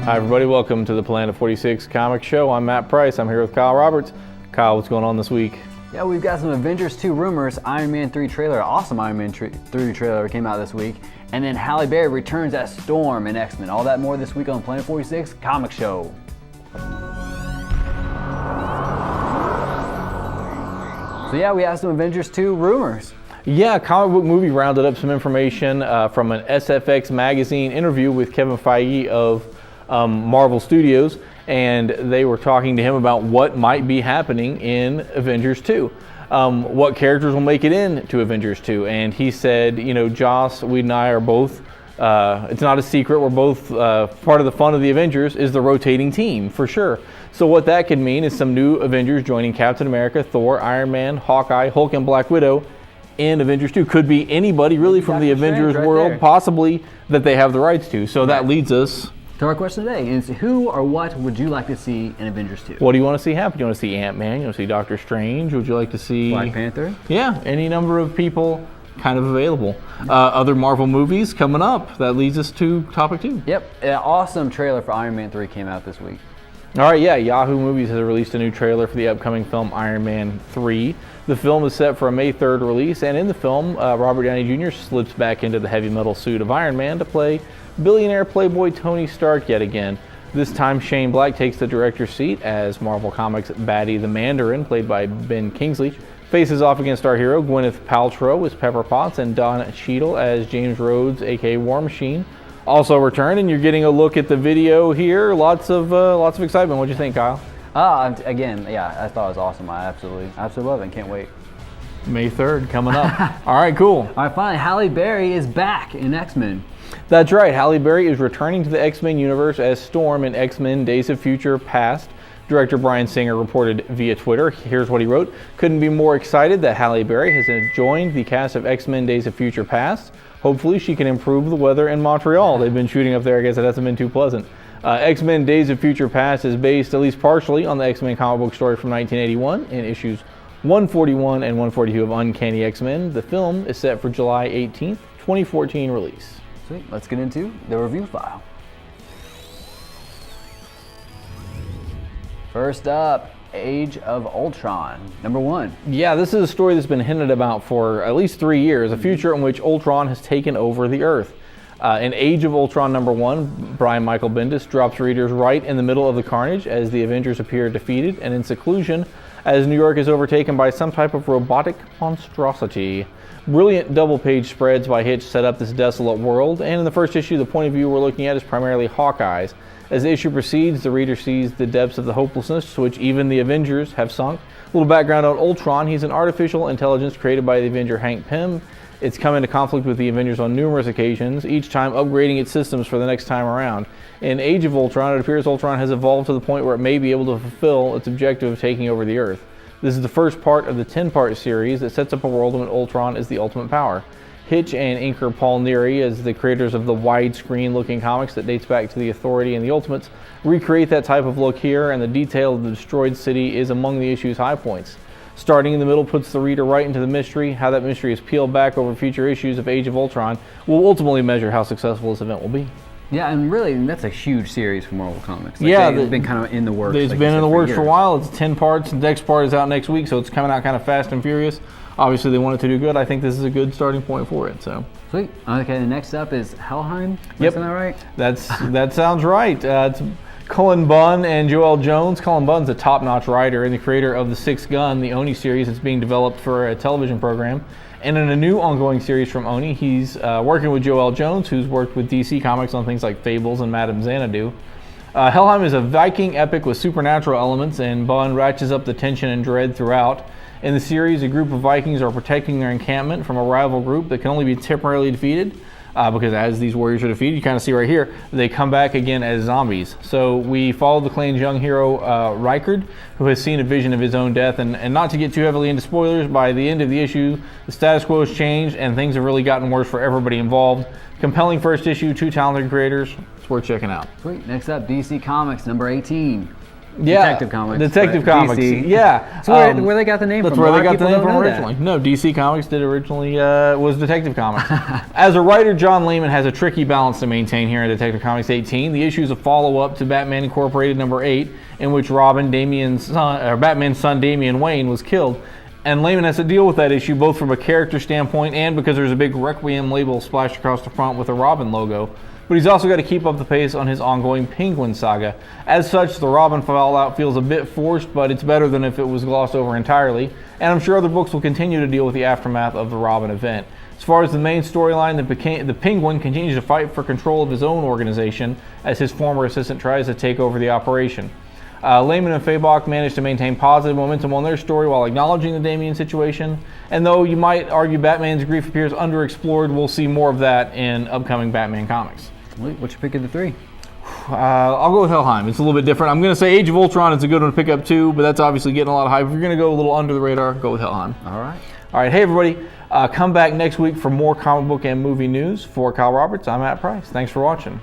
Hi everybody, welcome to the Planet 46 Comic Show. I'm Matt Price. I'm here with Kyle Roberts. Kyle, what's going on this week? Yeah, we've got some Avengers 2 rumors, Iron Man 3 trailer, awesome Iron Man 3 trailer came out this week, and then Halle Berry returns as Storm in X-Men. All that more this week on Planet 46 Comic Show. So yeah, we have some Avengers 2 rumors. Yeah, Comic Book Movie rounded up some information from an SFX magazine interview with Kevin Feige of Marvel Studios, and they were talking to him about what might be happening in Avengers 2. What characters will make it into Avengers 2, and he said, you know, Joss, we and I are both, it's not a secret, we're both, part of the fun of the Avengers is the rotating team, for sure. So what that could mean is some new Avengers joining Captain America, Thor, Iron Man, Hawkeye, Hulk, and Black Widow in Avengers 2. Could be anybody really from the Avengers world, possibly, that they have the rights to. So that leads us to our question today is, who or what would you like to see in Avengers 2? What do you want to see happen? Do you want to see Ant-Man? You want to see Doctor Strange? Would you like to see Black Panther? Yeah, any number of people kind of available. Other Marvel movies coming up. That leads us to topic 2. Yep, an awesome trailer for Iron Man 3 came out this week. All right, yeah, Yahoo Movies has released a new trailer for the upcoming film Iron Man 3. The film is set for a May 3rd release, and in the film, Robert Downey Jr. slips back into the heavy metal suit of Iron Man to play billionaire playboy Tony Stark yet again. This time, Shane Black takes the director's seat as Marvel Comics baddie the Mandarin, played by Ben Kingsley, faces off against our hero Gwyneth Paltrow as Pepper Potts and Don Cheadle as James Rhodes, aka War Machine, also returned. And you're getting a look at the video here. Lots of excitement. What'd you think, Kyle? Again, yeah, I thought it was awesome. I absolutely love it and can't wait. May 3rd coming up. All right, cool. All right, finally, Halle Berry is back in X-Men. That's right. Halle Berry is returning to the X-Men universe as Storm in X-Men Days of Future Past. Director Bryan Singer reported via Twitter. Here's what he wrote. Couldn't be more excited that Halle Berry has joined the cast of X-Men Days of Future Past. Hopefully she can improve the weather in Montreal. They've been shooting up there. I guess it hasn't been too pleasant. X-Men Days of Future Past is based, at least partially, on the X-Men comic book story from 1981 in issues 141 and 142 of Uncanny X-Men. The film is set for July 18th, 2014 release. Sweet. Let's get into the review file. First up, Age of Ultron, number 1. Yeah, this is a story that's been hinted about for at least 3 years, a future in which Ultron has taken over the Earth. In Age of Ultron number 1, Brian Michael Bendis drops readers right in the middle of the carnage as the Avengers appear defeated and in seclusion as New York is overtaken by some type of robotic monstrosity. Brilliant double-page spreads by Hitch set up this desolate world, and in the first issue, the point of view we're looking at is primarily Hawkeye's. As the issue proceeds, the reader sees the depths of the hopelessness to which even the Avengers have sunk. A little background on Ultron. He's an artificial intelligence created by the Avenger Hank Pym. It's come into conflict with the Avengers on numerous occasions, each time upgrading its systems for the next time around. In Age of Ultron, it appears Ultron has evolved to the point where it may be able to fulfill its objective of taking over the Earth. This is the first part of the 10-part series that sets up a world in which Ultron is the ultimate power. Hitch and inker Paul Neary, as the creators of the widescreen-looking comics that dates back to the Authority and the Ultimates, recreate that type of look here, and the detail of the destroyed city is among the issue's high points. Starting in the middle puts the reader right into the mystery. How that mystery is peeled back over future issues of Age of Ultron will ultimately measure how successful this event will be. Yeah, and really, that's a huge series for Marvel Comics. It's been kind of in the works. It's been in the works for a while. It's 10 parts. The next part is out next week, so it's coming out kind of fast and furious. Obviously, they want it to do good. I think this is a good starting point for it. So sweet. Okay, the next up is Hal Heimer. Yep. Isn't that right? That sounds right. It's Cullen Bunn and Joelle Jones. Cullen Bunn's a top-notch writer and the creator of The Sixth Gun, the Oni series that's being developed for a television program. And in a new ongoing series from Oni, he's working with Joelle Jones, who's worked with DC Comics on things like Fables and Madame Xanadu. Helheim is a Viking epic with supernatural elements, and Bunn ratchets up the tension and dread throughout. In the series, a group of Vikings are protecting their encampment from a rival group that can only be temporarily defeated, because as these warriors are defeated, you kind of see right here, they come back again as zombies. So we follow the clan's young hero, Rykard, who has seen a vision of his own death. And not to get too heavily into spoilers, by the end of the issue, the status quo has changed and things have really gotten worse for everybody involved. Compelling first issue, 2 talented creators. It's worth checking out. Sweet. Next up, DC Comics, number 18. Detective Comics. Detective but Comics. DC. Yeah. That's where they got the name That's from. where A lot they of got the people name don't from know originally. that. No, DC Comics did originally was Detective Comics. As a writer, John Layman has a tricky balance to maintain here in Detective Comics 18. The issue is a follow-up to Batman Incorporated number 8, in which Batman's son Damian Wayne was killed. And Layman has to deal with that issue both from a character standpoint and because there's a big Requiem label splashed across the front with a Robin logo. But he's also got to keep up the pace on his ongoing Penguin saga. As such, the Robin fallout feels a bit forced, but it's better than if it was glossed over entirely. And I'm sure other books will continue to deal with the aftermath of the Robin event. As far as the main storyline, the Penguin continues to fight for control of his own organization as his former assistant tries to take over the operation. Layman and Fabok managed to maintain positive momentum on their story while acknowledging the Damian situation. And though you might argue Batman's grief appears underexplored, we'll see more of that in upcoming Batman comics. What's your pick of the three? I'll go with Hal Heimer. It's a little bit different. I'm going to say Age of Ultron is a good one to pick up too, but that's obviously getting a lot of hype. If you're going to go a little under the radar, go with Hal Heimer. All right. All right. Hey, everybody. Come back next week for more comic book and movie news. For Kyle Roberts, I'm Matt Price. Thanks for watching.